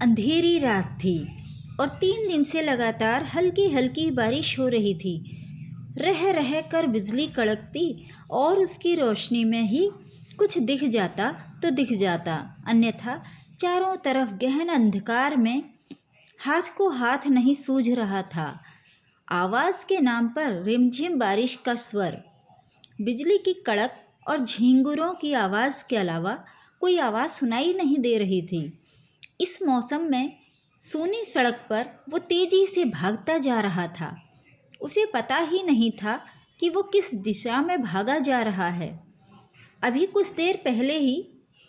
अंधेरी रात थी और 3 दिन से लगातार हल्की हल्की बारिश हो रही थी। रह रह कर बिजली कड़कती और उसकी रोशनी में ही कुछ दिख जाता तो दिख जाता, अन्यथा चारों तरफ गहन अंधकार में हाथ को हाथ नहीं सूझ रहा था। आवाज़ के नाम पर रिमझिम बारिश का स्वर, बिजली की कड़क और झींगुरों की आवाज़ के अलावा कोई आवाज़ सुनाई नहीं दे रही थी। इस मौसम में सूनी सड़क पर वो तेजी से भागता जा रहा था। उसे पता ही नहीं था कि वो किस दिशा में भागा जा रहा है। अभी कुछ देर पहले ही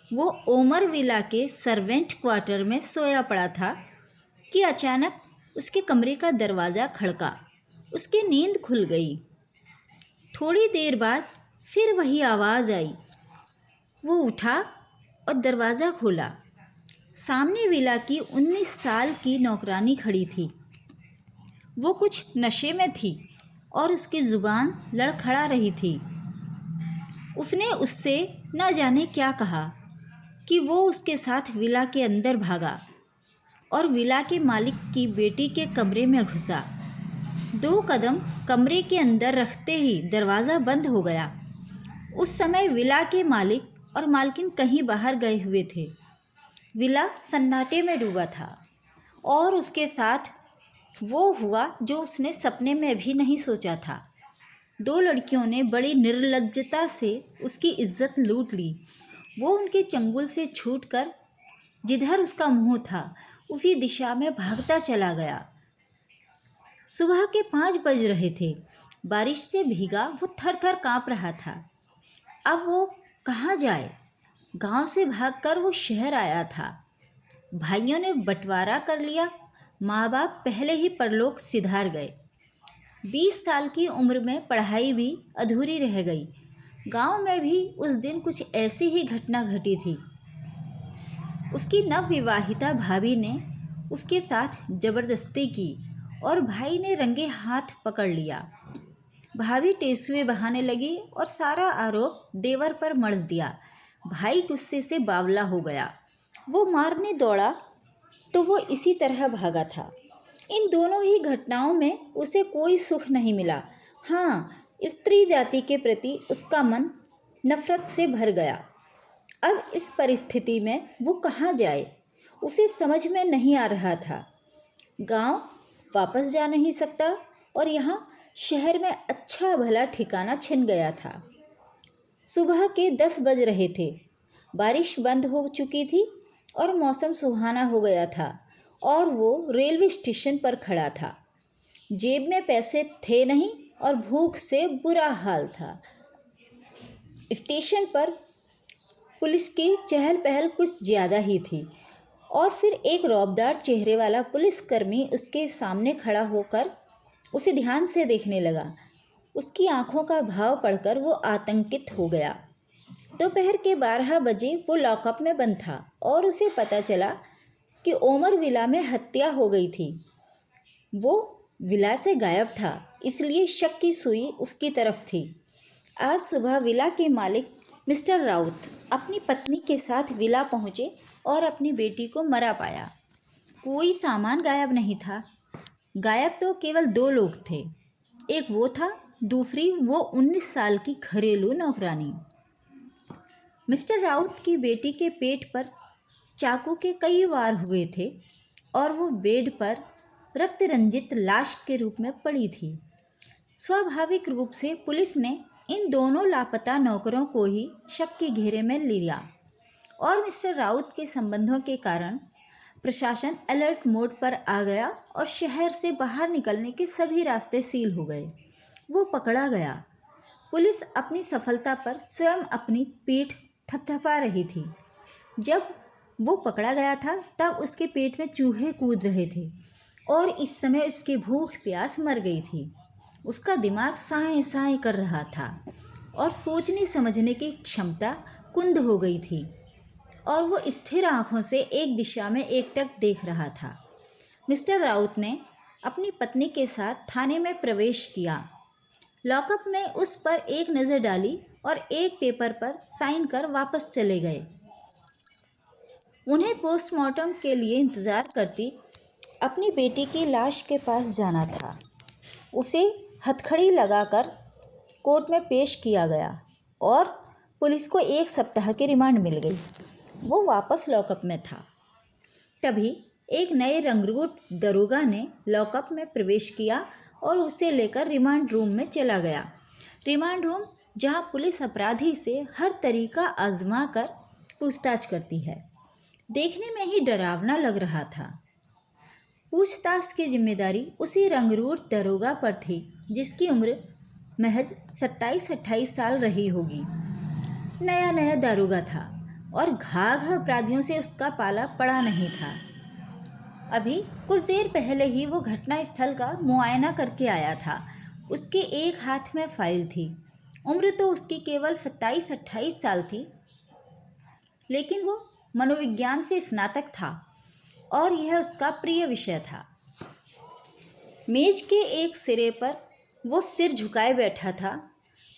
वो ओमर विला के सर्वेंट क्वार्टर में सोया पड़ा था कि अचानक उसके कमरे का दरवाज़ा खड़का। उसकी नींद खुल गई। थोड़ी देर बाद फिर वही आवाज़ आई। वो उठा और दरवाज़ा खोला। सामने विला की 19 साल की नौकरानी खड़ी थी। वो कुछ नशे में थी और उसकी ज़ुबान लड़खड़ा रही थी। उसने उससे न जाने क्या कहा कि वो उसके साथ विला के अंदर भागा और विला के मालिक की बेटी के कमरे में घुसा। 2 कदम कमरे के अंदर रखते ही दरवाज़ा बंद हो गया। उस समय विला के मालिक और मालकिन कहीं बाहर गए हुए थे। विला सन्नाटे में डूबा था और उसके साथ वो हुआ जो उसने सपने में भी नहीं सोचा था। 2 लड़कियों ने बड़ी निर्लज्जता से उसकी इज्जत लूट ली। वो उनके चंगुल से छूटकर जिधर उसका मुंह था उसी दिशा में भागता चला गया। सुबह के 5 बज रहे थे। बारिश से भीगा वो थर-थर काँप रहा था। अब वो कहाँ जाए? गांव से भागकर वो शहर आया था। भाइयों ने बंटवारा कर लिया। माँ बाप पहले ही परलोक सिधार गए। 20 साल की उम्र में पढ़ाई भी अधूरी रह गई। गांव में भी उस दिन कुछ ऐसी ही घटना घटी थी। उसकी नवविवाहिता भाभी ने उसके साथ जबरदस्ती की और भाई ने रंगे हाथ पकड़ लिया। भाभी टेसुए बहाने लगी और सारा आरोप देवर पर मढ़ दिया। भाई गुस्से से बावला हो गया। वो मारने दौड़ा तो वो इसी तरह भागा था। इन दोनों ही घटनाओं में उसे कोई सुख नहीं मिला। हाँ, स्त्री जाति के प्रति उसका मन नफरत से भर गया। अब इस परिस्थिति में वो कहाँ जाए, उसे समझ में नहीं आ रहा था। गांव वापस जा नहीं सकता और यहाँ शहर में अच्छा भला ठिकाना छिन गया था। सुबह के 10 बज रहे थे। बारिश बंद हो चुकी थी और मौसम सुहाना हो गया था और वो रेलवे स्टेशन पर खड़ा था। जेब में पैसे थे नहीं और भूख से बुरा हाल था। स्टेशन पर पुलिस की चहल पहल कुछ ज़्यादा ही थी और फिर एक रौबदार चेहरे वाला पुलिसकर्मी उसके सामने खड़ा होकर उसे ध्यान से देखने लगा। उसकी आंखों का भाव पढ़कर वो आतंकित हो गया। दोपहर के 12 बजे वो लॉकअप में बंद था और उसे पता चला कि ओमर विला में हत्या हो गई थी। वो विला से गायब था, इसलिए शक की सुई उसकी तरफ थी। आज सुबह विला के मालिक मिस्टर राउत अपनी पत्नी के साथ विला पहुँचे और अपनी बेटी को मरा पाया। कोई सामान गायब नहीं था। गायब तो केवल 2 लोग थे। एक वो था, दूसरी वो 19 साल की घरेलू नौकरानी। मिस्टर राउत की बेटी के पेट पर चाकू के कई वार हुए थे और वो बेड पर रक्त रंजित लाश के रूप में पड़ी थी। स्वाभाविक रूप से पुलिस ने इन दोनों लापता नौकरों को ही शक के घेरे में लिया और मिस्टर राउत के संबंधों के कारण प्रशासन अलर्ट मोड पर आ गया और शहर से बाहर निकलने के सभी रास्ते सील हो गए। वो पकड़ा गया। पुलिस अपनी सफलता पर स्वयं अपनी पीठ थपथपा रही थी। जब वो पकड़ा गया था तब उसके पेट में चूहे कूद रहे थे और इस समय उसकी भूख प्यास मर गई थी। उसका दिमाग साए साए कर रहा था और सोचने समझने की क्षमता कुंद हो गई थी और वो स्थिर आंखों से एक दिशा में एकटक देख रहा था। मिस्टर राउत ने अपनी पत्नी के साथ थाने में प्रवेश किया। लॉकअप में उस पर एक नज़र डाली और एक पेपर पर साइन कर वापस चले गए। उन्हें पोस्टमार्टम के लिए इंतज़ार करती अपनी बेटी की लाश के पास जाना था। उसे हथकड़ी लगाकर कोर्ट में पेश किया गया और पुलिस को 1 सप्ताह की रिमांड मिल गई। वो वापस लॉकअप में था। तभी एक नए रंगरूट दरोगा ने लॉकअप में प्रवेश किया और उसे लेकर रिमांड रूम में चला गया। रिमांड रूम जहां पुलिस अपराधी से हर तरीका आजमा कर पूछताछ करती है, देखने में ही डरावना लग रहा था। पूछताछ की जिम्मेदारी उसी रंगरूट दरोगा पर थी जिसकी उम्र महज 27-28 साल रही होगी। नया नया दारोगा था और घाघ अपराधियों से उसका पाला पड़ा नहीं था। अभी कुछ देर पहले ही वो घटना स्थल का मुआयना करके आया था। उसके एक हाथ में फाइल थी। उम्र तो उसकी केवल 27-28 साल थी, लेकिन वो मनोविज्ञान से स्नातक था और यह उसका प्रिय विषय था। मेज के एक सिरे पर वो सिर झुकाए बैठा था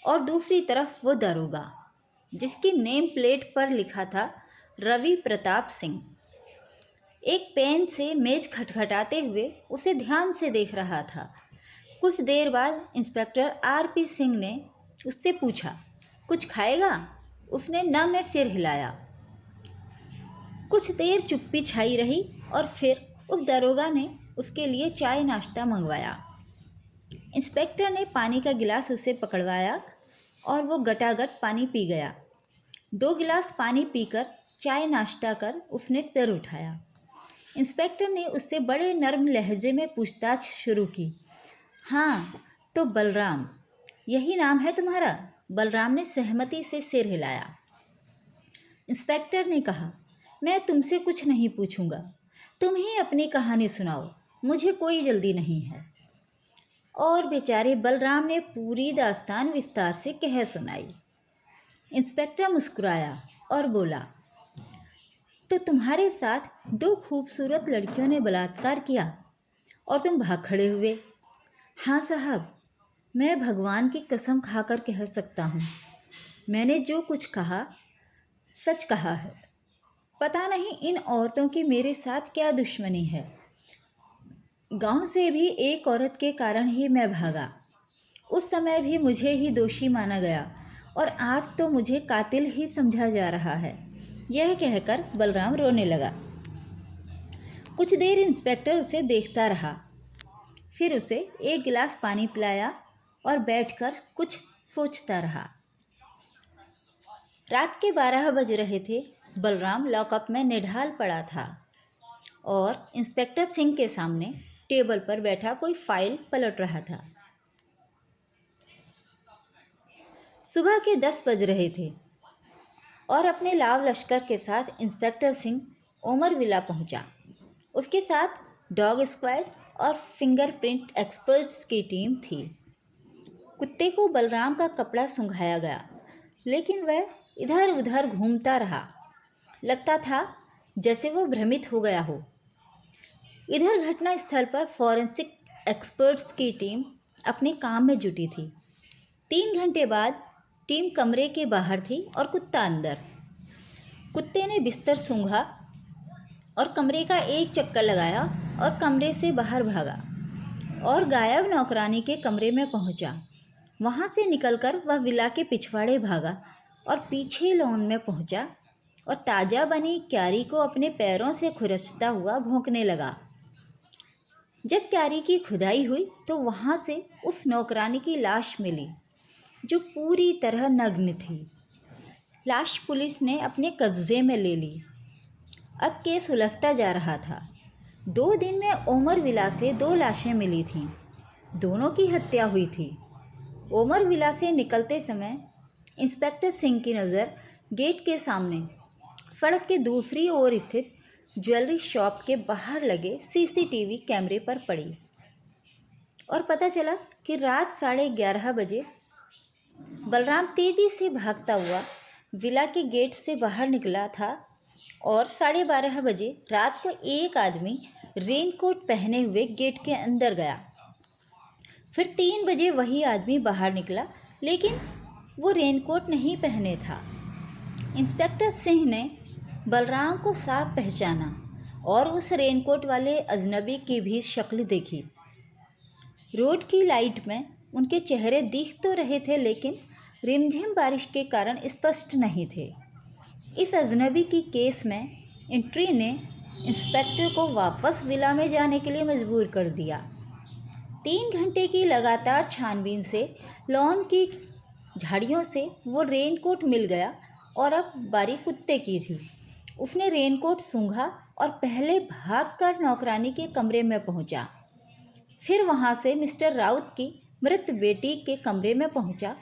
और दूसरी तरफ वो दरोगा जिसकी नेम प्लेट पर लिखा था रवि प्रताप सिंह, एक पेन से मेज खटखटाते हुए उसे ध्यान से देख रहा था। कुछ देर बाद इंस्पेक्टर आर.पी. सिंह ने उससे पूछा, कुछ खाएगा? उसने न में सिर हिलाया। कुछ देर चुप्पी छाई रही और फिर उस दरोगा ने उसके लिए चाय नाश्ता मंगवाया। इंस्पेक्टर ने पानी का गिलास उसे पकड़वाया और वो गटागट पानी पी गया। 2 गिलास पानी पीकर चाय नाश्ता कर उसने सिर उठाया। इंस्पेक्टर ने उससे बड़े नर्म लहजे में पूछताछ शुरू की। हाँ, तो बलराम, यही नाम है तुम्हारा? बलराम ने सहमति से सिर हिलाया। इंस्पेक्टर ने कहा, मैं तुमसे कुछ नहीं पूछूंगा, तुम ही अपनी कहानी सुनाओ, मुझे कोई जल्दी नहीं है। और बेचारे बलराम ने पूरी दास्तान विस्तार से कह सुनाई। इंस्पेक्टर मुस्कुराया और बोला, तो तुम्हारे साथ 2 खूबसूरत लड़कियों ने बलात्कार किया और तुम भाग खड़े हुए? हाँ साहब, मैं भगवान की कसम खाकर कह सकता हूँ, मैंने जो कुछ कहा सच कहा है। पता नहीं इन औरतों की मेरे साथ क्या दुश्मनी है। गांव से भी एक औरत के कारण ही मैं भागा। उस समय भी मुझे ही दोषी माना गया और आज तो मुझे कातिल ही समझा जा रहा है। यह कहकर बलराम रोने लगा। कुछ देर इंस्पेक्टर उसे देखता रहा, फिर उसे 1 गिलास पानी पिलाया और बैठकर कुछ सोचता रहा। रात के 12 बज रहे थे। बलराम लॉकअप में निढाल पड़ा था और इंस्पेक्टर सिंह के सामने टेबल पर बैठा कोई फाइल पलट रहा था। सुबह के 10 बज रहे थे और अपने लाव लश्कर के साथ इंस्पेक्टर सिंह ओमर विला पहुंचा। उसके साथ डॉग स्क्वाड और फिंगरप्रिंट एक्सपर्ट्स की टीम थी। कुत्ते को बलराम का कपड़ा सुंघाया गया, लेकिन वह इधर उधर घूमता रहा। लगता था जैसे वो भ्रमित हो गया हो। इधर घटना स्थल पर फॉरेंसिक एक्सपर्ट्स की टीम अपने काम में जुटी थी। 3 घंटे बाद टीम कमरे के बाहर थी और कुत्ता अंदर। कुत्ते ने बिस्तर सूंघा और कमरे का एक चक्कर लगाया और कमरे से बाहर भागा और गायब नौकरानी के कमरे में पहुंचा। वहां से निकलकर वह विला के पिछवाड़े भागा और पीछे लॉन में पहुंचा और ताज़ा बनी क्यारी को अपने पैरों से खुरचता हुआ भौंकने लगा। जब क्यारी की खुदाई हुई तो वहां से उस नौकरानी की लाश मिली जो पूरी तरह नग्न थी। लाश पुलिस ने अपने कब्जे में ले ली। अब केस उलझता जा रहा था। 2 दिन में ओमर विला से 2 लाशें मिली थीं। दोनों की हत्या हुई थी। ओमर विला से निकलते समय इंस्पेक्टर सिंह की नज़र गेट के सामने सड़क के दूसरी ओर स्थित ज्वेलरी शॉप के बाहर लगे सीसीटीवी कैमरे पर पड़ी और पता चला कि रात 11:30 बजे बलराम तेजी से भागता हुआ विला के गेट से बाहर निकला था और 12:30 बजे रात को एक आदमी रेनकोट पहने हुए गेट के अंदर गया। फिर 3 बजे वही आदमी बाहर निकला, लेकिन वो रेनकोट नहीं पहने था। इंस्पेक्टर सिंह ने बलराम को साफ पहचाना और उस रेनकोट वाले अजनबी की भी शक्ल देखी। रोड की लाइट में उनके चेहरे दिख तो रहे थे, लेकिन रिमझिम बारिश के कारण स्पष्ट नहीं थे। इस अजनबी की केस में एंट्री ने इंस्पेक्टर को वापस विला में जाने के लिए मजबूर कर दिया। 3 घंटे की लगातार छानबीन से लॉन की झाड़ियों से वो रेनकोट मिल गया और अब बारी कुत्ते की थी। उसने रेनकोट सूंघा और पहले भागकर नौकरानी के कमरे में पहुंचा। फिर वहां से मिस्टर राउत की मृत बेटी के कमरे में पहुंचा।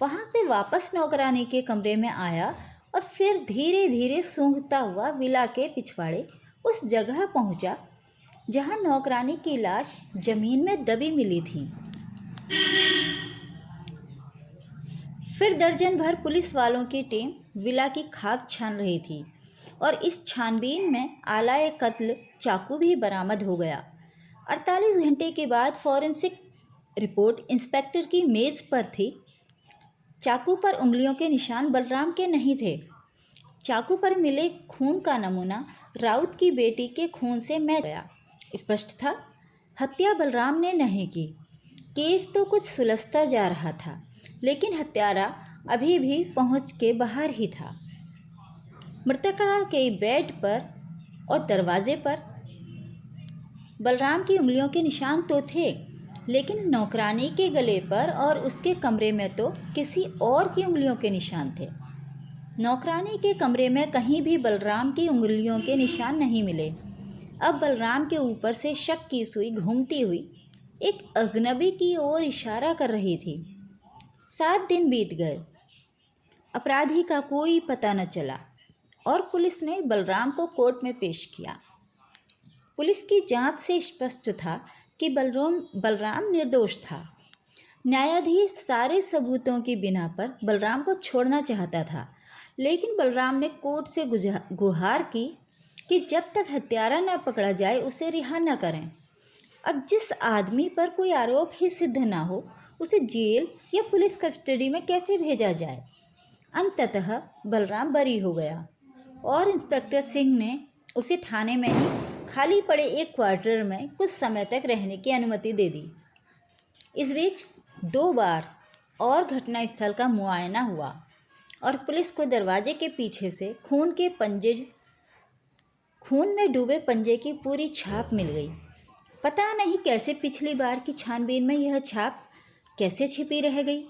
वहां से वापस नौकरानी के कमरे में आया और फिर धीरे धीरे सूंघता हुआ विला के पिछवाड़े उस जगह पहुंचा जहां नौकरानी की लाश जमीन में दबी मिली थी। फिर दर्जन भर पुलिस वालों की टीम विला की खाक छान रही थी और इस छानबीन में आलाए कत्ल चाकू भी बरामद हो गया। 48 घंटे के बाद फॉरेंसिक रिपोर्ट इंस्पेक्टर की मेज़ पर थी। चाकू पर उंगलियों के निशान बलराम के नहीं थे। चाकू पर मिले खून का नमूना राउत की बेटी के खून से मैच गया। स्पष्ट था, हत्या बलराम ने नहीं की। केस तो कुछ सुलझता जा रहा था, लेकिन हत्यारा अभी भी पहुंच के बाहर ही था। मृतका के बेड पर और दरवाजे पर बलराम की उंगलियों के निशान तो थे, लेकिन नौकरानी के गले पर और उसके कमरे में तो किसी और की उंगलियों के निशान थे। नौकरानी के कमरे में कहीं भी बलराम की उंगलियों के निशान नहीं मिले। अब बलराम के ऊपर से शक की सुई घूमती हुई एक अजनबी की ओर इशारा कर रही थी। 7 दिन बीत गए, अपराधी का कोई पता न चला और पुलिस ने बलराम को कोर्ट में पेश किया। पुलिस की जांच से स्पष्ट था कि बलराम निर्दोष था। न्यायाधीश सारे सबूतों की बिना पर बलराम को छोड़ना चाहता था, लेकिन बलराम ने कोर्ट से गुहार की कि जब तक हत्यारा न पकड़ा जाए उसे रिहा न करें। अब जिस आदमी पर कोई आरोप ही सिद्ध ना हो, उसे जेल या पुलिस कस्टडी में कैसे भेजा जाए। अंततः बलराम बरी हो गया और इंस्पेक्टर सिंह ने उसे थाने में ही खाली पड़े एक क्वार्टर में कुछ समय तक रहने की अनुमति दे दी। इस बीच 2 बार और घटनास्थल का मुआयना हुआ और पुलिस को दरवाजे के पीछे से खून में डूबे पंजे की पूरी छाप मिल गई। पता नहीं कैसे पिछली बार की छानबीन में यह छाप कैसे छिपी रह गई।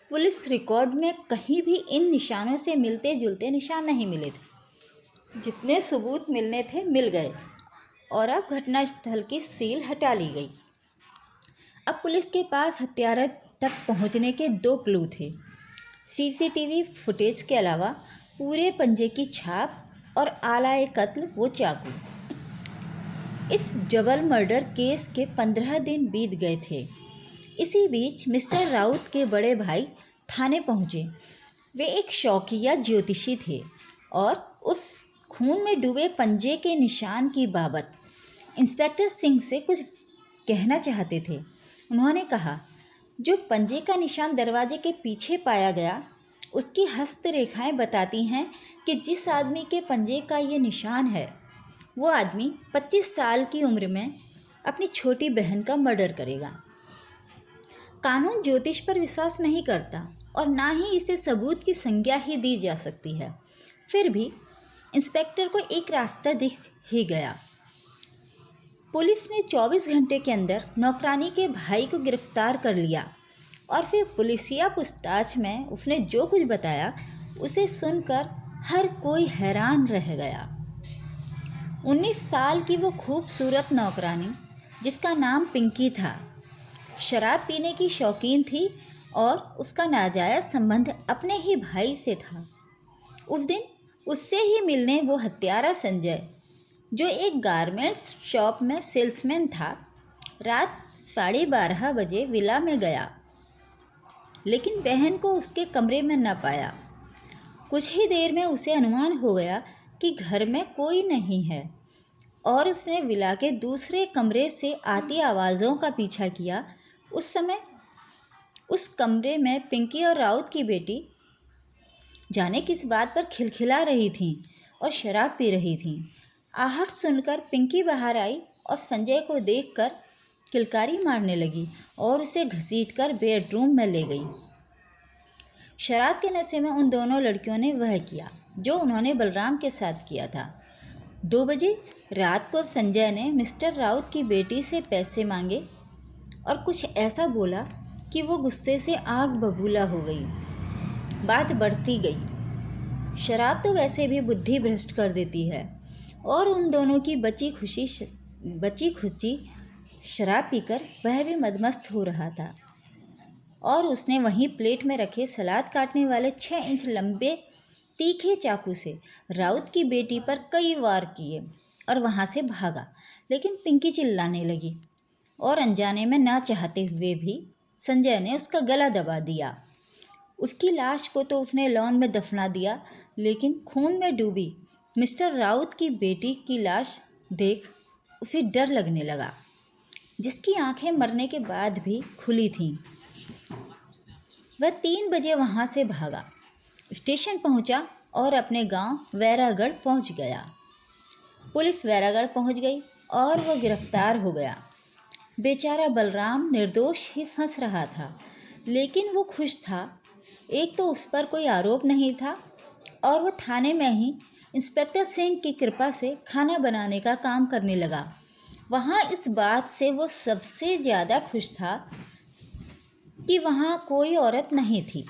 पुलिस रिकॉर्ड में कहीं भी इन निशानों से मिलते जुलते निशान नहीं मिले थे। जितने सबूत मिलने थे मिल गए और अब घटनास्थल की सील हटा ली गई। अब पुलिस के पास हत्यारा तक पहुंचने के 2 क्लू थे। सीसीटीवी फुटेज के अलावा पूरे पंजे की छाप और आलाए कत्ल वो चाकू। इस डबल मर्डर केस के 15 दिन बीत गए थे। इसी बीच मिस्टर राउत के बड़े भाई थाने पहुंचे। वे एक शौकिया ज्योतिषी थे और उस खून में डूबे पंजे के निशान की बाबत इंस्पेक्टर सिंह से कुछ कहना चाहते थे। उन्होंने कहा, जो पंजे का निशान दरवाजे के पीछे पाया गया, उसकी हस्तरेखाएं बताती हैं कि जिस आदमी के पंजे का ये निशान है, वो आदमी 25 साल की उम्र में अपनी छोटी बहन का मर्डर करेगा। कानून ज्योतिष पर विश्वास नहीं करता और ना ही इसे सबूत की संज्ञा ही दी जा सकती है। फिर भी इंस्पेक्टर को एक रास्ता दिख ही गया। पुलिस ने 24 घंटे के अंदर नौकरानी के भाई को गिरफ्तार कर लिया और फिर पुलिसिया पूछताछ में उसने जो कुछ बताया उसे सुनकर हर कोई हैरान रह गया। 19 साल की वो खूबसूरत नौकरानी, जिसका नाम पिंकी था, शराब पीने की शौकीन थी और उसका नाजायज संबंध अपने ही भाई से था। उस दिन उससे ही मिलने वो हत्यारा संजय, जो एक गारमेंट्स शॉप में सेल्समैन था, रात 12:30 बजे विला में गया, लेकिन बहन को उसके कमरे में न पाया। कुछ ही देर में उसे अनुमान हो गया कि घर में कोई नहीं है और उसने विला के दूसरे कमरे से आती आवाज़ों का पीछा किया। उस समय उस कमरे में पिंकी और राउत की बेटी जाने किस बात पर खिलखिला रही थीं और शराब पी रही थीं। आहट सुनकर पिंकी बाहर आई और संजय को देखकर किलकारी मारने लगी और उसे घसीटकर बेडरूम में ले गई। शराब के नशे में उन दोनों लड़कियों ने वह किया जो उन्होंने बलराम के साथ किया था। 2 बजे रात को संजय ने मिस्टर राउत की बेटी से पैसे मांगे और कुछ ऐसा बोला कि वो गुस्से से आग बबूला हो गई। बात बढ़ती गई। शराब तो वैसे भी बुद्धि भ्रष्ट कर देती है और उन दोनों की बची खुची शराब पीकर वह भी मदमस्त हो रहा था और उसने वहीं प्लेट में रखे सलाद काटने वाले 6 इंच लंबे तीखे चाकू से राउत की बेटी पर कई वार किए और वहाँ से भागा। लेकिन पिंकी चिल्लाने लगी और अनजाने में ना चाहते हुए भी संजय ने उसका गला दबा दिया। उसकी लाश को तो उसने लॉन में दफना दिया, लेकिन खून में डूबी मिस्टर राउत की बेटी की लाश देख उसे डर लगने लगा, जिसकी आंखें मरने के बाद भी खुली थीं। वह 3 बजे वहाँ से भागा, स्टेशन पहुँचा और अपने गांव वैरागढ़ पहुँच गया। पुलिस वैरागढ़ पहुँच गई और वह गिरफ्तार हो गया। बेचारा बलराम निर्दोष ही फंस रहा था, लेकिन वो खुश था। एक तो उस पर कोई आरोप नहीं था और वो थाने में ही इंस्पेक्टर सिंह की कृपा से खाना बनाने का काम करने लगा। वहाँ इस बात से वो सबसे ज़्यादा खुश था कि वहाँ कोई औरत नहीं थी।